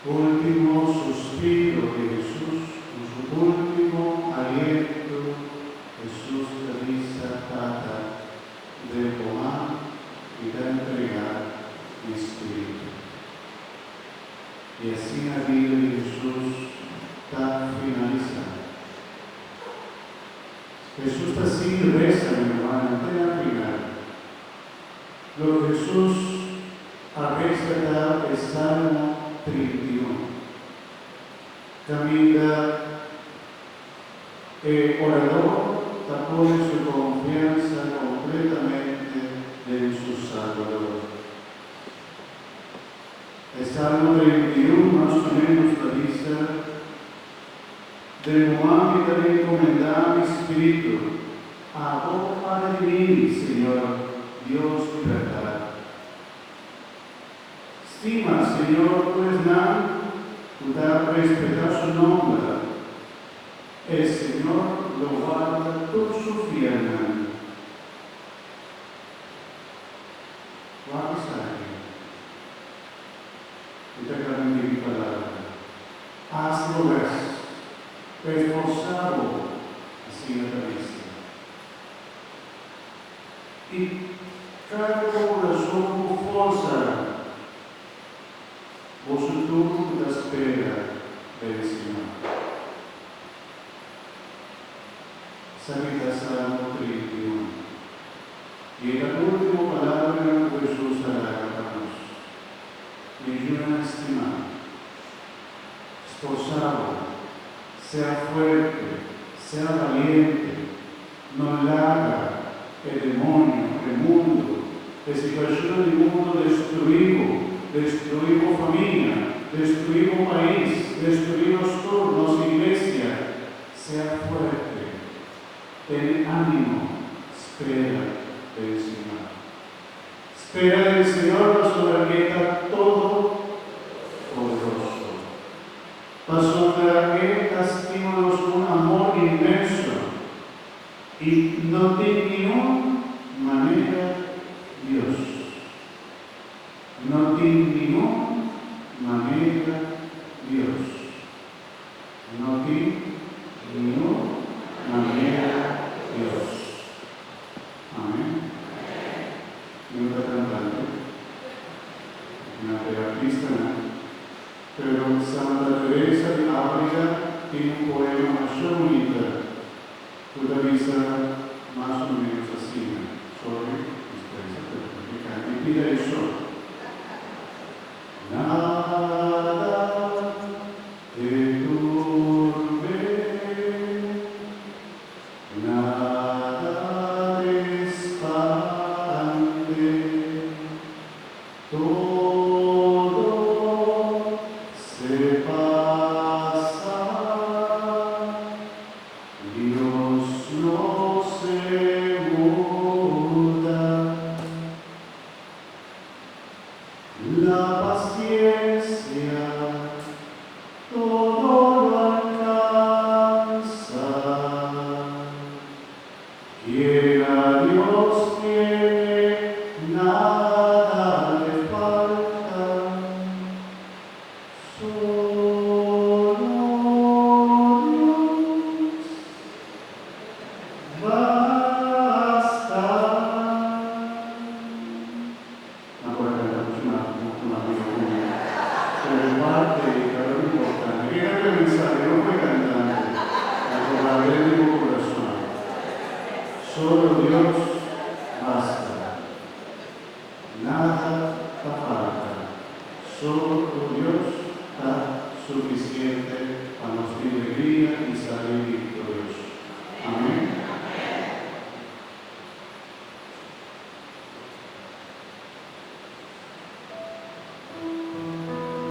último suspiro de Jesús, con su último aliento, Jesús le dice a Tata de tomar y de entregar mi espíritu. Y así la vida de Jesús está finalizada. Jesús así reza, mi hermano, en la final. Lo que Jesús ha rezado es Salmo 31. Camina orador, pone su confianza completamente en su Salvador. El Salmo 31 más o menos lo dice: de Moab te encomendar mi espíritu, ahora de mí, Señor, Dios mi verdad. Estima, Señor, pues nada, tú da respetar su nombre. El Señor lo guarda por su fiel mano. Vamos a ir. Y te acabo mi palabra. Hazlo ves, esforzado, así en la vista. Y cada corazón con fuerza, vosotros la espera del Señor. Sanidad Salmo 31. Y la última palabra de Jesús a la hermanos. Ninguna estimada, esforzado, sea fuerte, sea valiente, no le haga el demonio, el mundo, la situación del mundo destruimos familia, destruimos país, destruimos turnos, iglesia. Sea fuerte, ten ánimo, espera del Señor. Espera del Señor, la soberanía todo poderoso. Pasó de aquel castíganos un amor inmenso y no de ninguna manera Dios. No de ninguna manera Dios. No de ninguna manera Dios. Amén. Y una cantante, una terapista, pero Santa Teresa de Ávila tiene un poema más bonito. Todavía más o menos así, sobre y pide eso. Nada te turbe, nada te espante, todo se pasa, Dios no se muda. La paciencia todo lo alcanza. Quien a Dios tiene, nada le falta. Solo Dios basta. Solo Dios basta, nada da falta, solo